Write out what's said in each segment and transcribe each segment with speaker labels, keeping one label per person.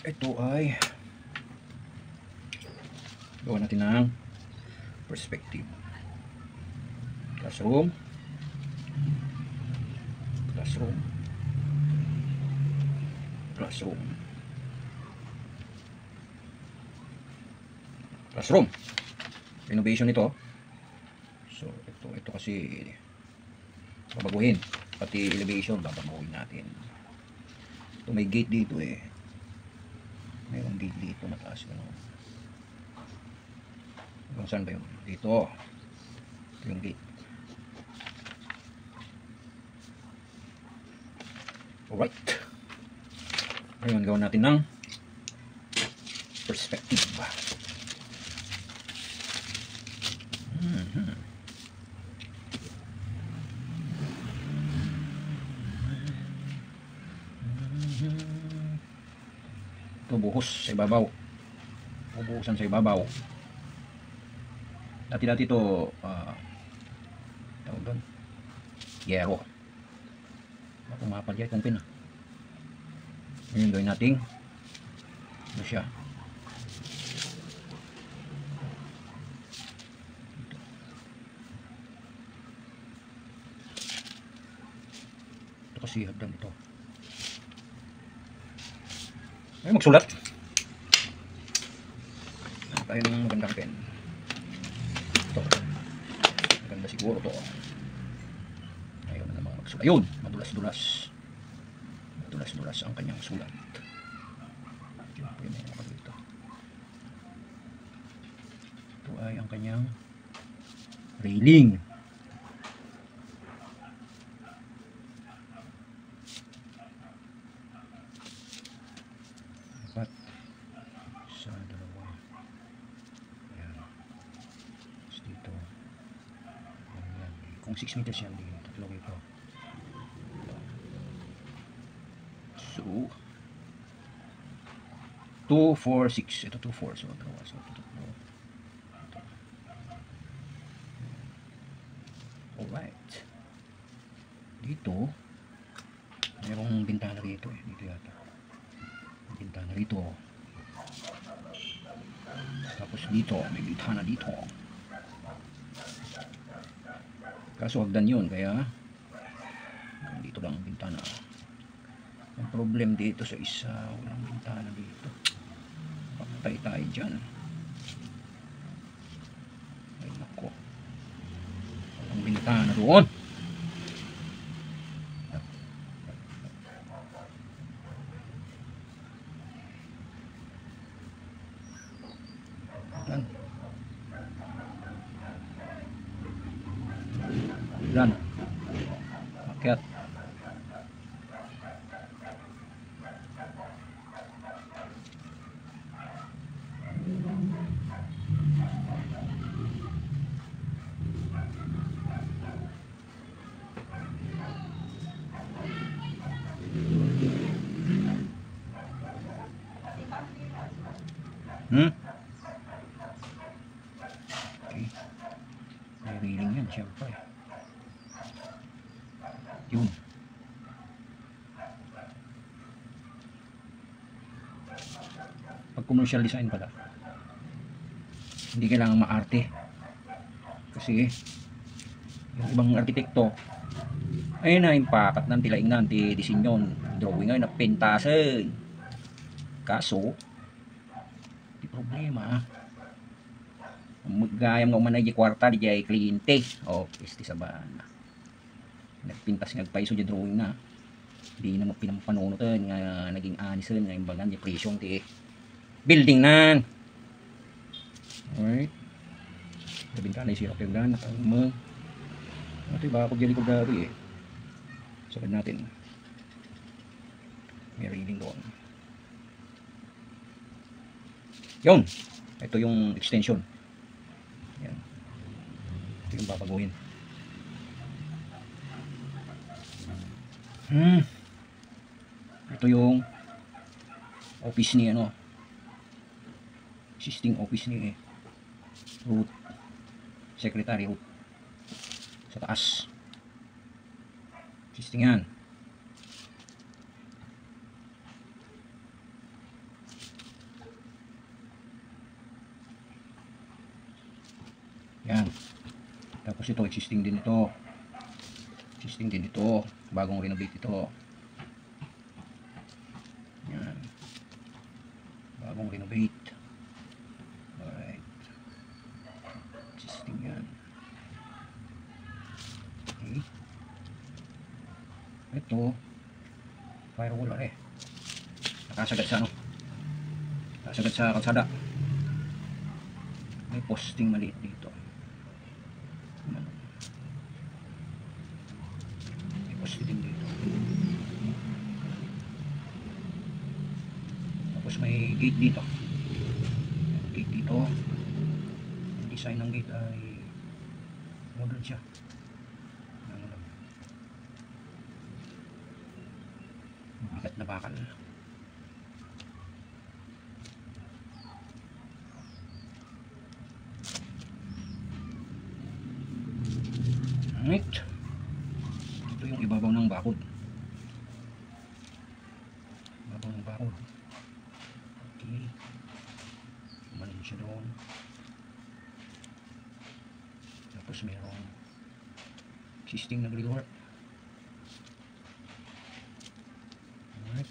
Speaker 1: Ito ay gawa natin ng perspective. Classroom. Classroom. Classroom. Classroom. Renovation ito. So, ito kasi babaguhin. Pati elevation, babaguhin natin. Ito may gate dito eh. Mayroong gate dito, mataas gano'n. Kung saan ba yun? Dito. Ito yung gate. Alright. Ngayon, gawin natin ng perspective. Ito buhos sa ibabaw. Bubuhusan sa ibabaw. Dati-dati ito tawag doon, yero. Ako mapalya itong pin. Ngayon gawin natin ano siya, ito kasi hagdan ito. Ay, magsulat tayo ng magandang pen. Ito maganda siguro to. Ayaw na naman magsulat. Ayun, madulas-dulas. Madulas-dulas ang kanyang sulat. Ito ay ang kanyang railing. Apat sa dalawa. Ayan. Tapos dito. Ayan. Kung 6 meters yan, tatlo ito. So 2, 4, 6. Ito 2, 4. So dalawa. So ito. Alright. Dito mayroong bintana rito eh. Dito yata bintana rito. Tapos dito may bintana dito. Kaso hagdan yun, kaya dito lang ang bintana. Ang problem dito sa isa, walang bintana dito. Patay tayo dyan. Ay nako, walang bintana doon. Yan. Akyat. Okay. May railing yan, siyempre. Yun. Pag commercial design pala, hindi kailangan maarte. Kasi yung ibang arkitekto ay na-impact ng tilaing na anti-disinyon drawing ay napintasan. Kaso di problema magayam nga umanay di kwarta di jay kliyente o isti saban nagpintas ngagpaiso di drawing na di na pinampanunot nga naging anisen nga imbagan di presyong ti building nan. Alright, nabintana yung sirap yung gan nakamang ito yung baka ko dyan ko dari eh. Sagad natin may reading doon. Yun, ito yung extension. Yan. Ito yung babaguhin. Ito yung office ni ano, existing office ni root secretary root sa taas. Existing yan. Yan. Tapos ito, existing din ito. Existing din ito. Bagong renovate ito. Yan. Bagong renovate. Alright. Existing yan. Okay. Ito, firewall are. Nakasagad sa ano? Nakasagad sa kalsada. May posting maliit dito. May posting din dito. Tapos may gate dito. Gate dito. Ang design ng gate ay modern siya. Bigat na bakal. Alright. Ito yung ibabaw ng bakod. Ibabaw ng bakod. Okay. Umanin siya doon. Tapos mayroong existing na grillwork. Alright.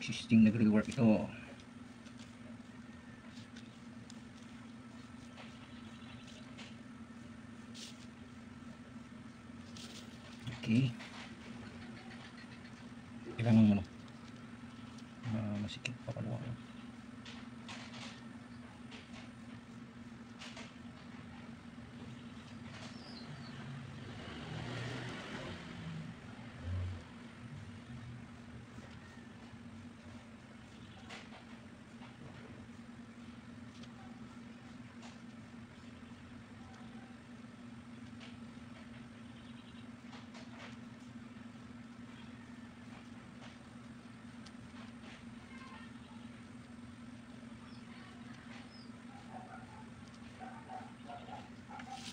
Speaker 1: Existing na grillwork ito. Okay. Kailangan ano, masikip pa kaluwa.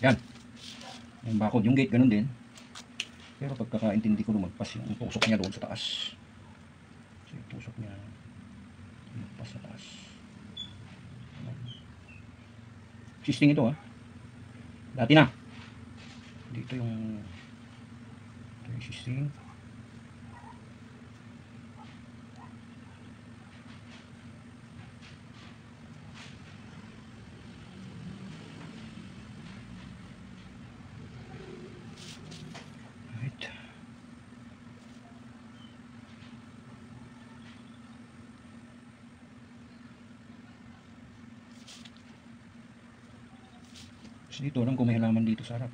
Speaker 1: Yan. Yung bakod, yung gate ganun din. Pero pagkakaintindi ko, lumagpas yung tusok niya doon sa taas. So yung tusok niya lumagpas sa taas. Existing ito, ha. Dati na. Dito yung existing. So dito lang kung may halaman dito sa harap.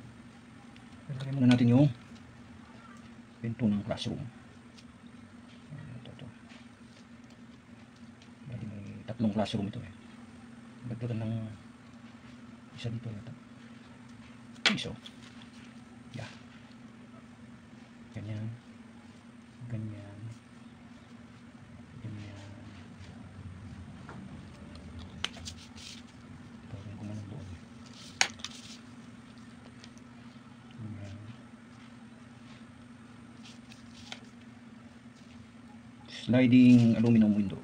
Speaker 1: Lagyan muna natin yung pinto ng classroom. Ito. Bali may tatlong classroom ito eh. Dagdagan ng isa dito yata. So, yeah. Ganyan. Ganyan. Ganyan. Tawagin ko man ang buo. Sliding aluminum window.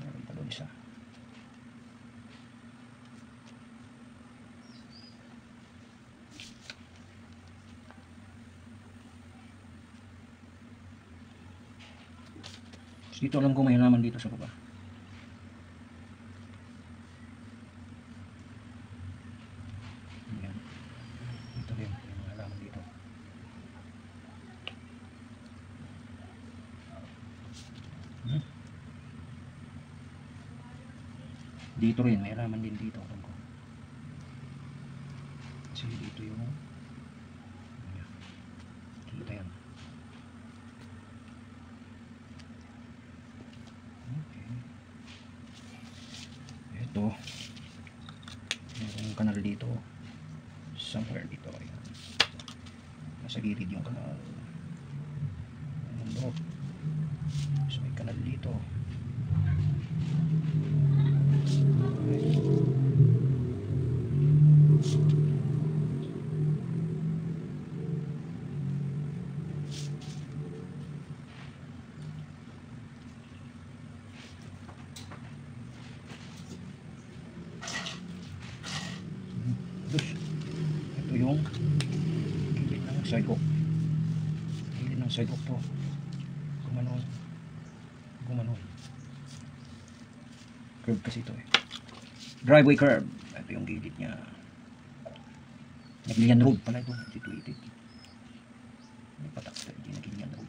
Speaker 1: Meron pa doon isa. Dito lang kung may halaman dito sa baba. Ayan. Dito din may halaman dito. Dito rin may halaman din dito. Kasi dito yung kita yan. Ito yung kanal dito somewhere dito. Ayan. Nasa gilid yung kanal. Ayan, so may kanal dito. sidewalk. Gilid ng sidewalk to. Gumanon. Gumanon. Curve kasi ito eh. Driveway curve. Ito yung gilid niya. Nagilian road pala ito. Situated. May patak ito. Hindi nagilian road.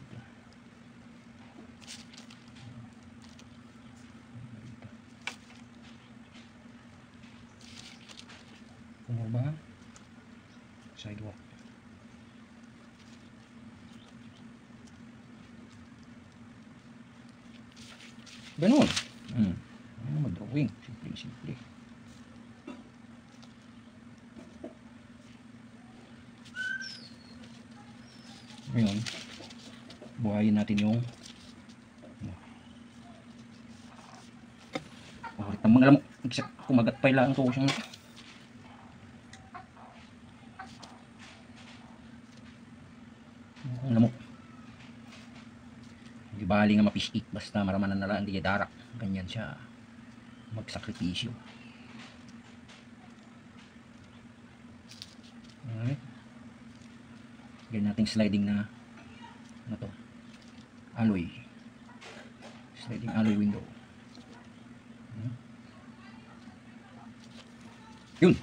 Speaker 1: Bumaba. Sidewalk. Ganun. Mag-drawing. Simple. Ngayon, buhayin natin yung ang mga lamok. Kumagat pa ilang ito siyang lamok. Hindi bali nga mapisit basta maramanan na lang hindi darak. Ganyan siya magsakripisyo. Alright. Ganyan nating sliding na ano to? Alloy. Sliding alloy window. Yun.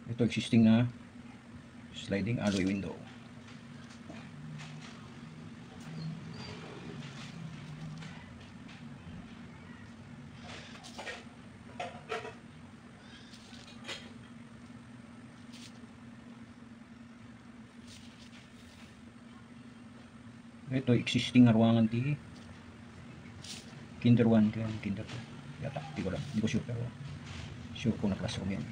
Speaker 1: Ito existing na sliding alloy window. Ito existing na ruangan di Kinder 1 kaya Kinder 2 yata, hindi ko sure pero sure ko na classroom yun.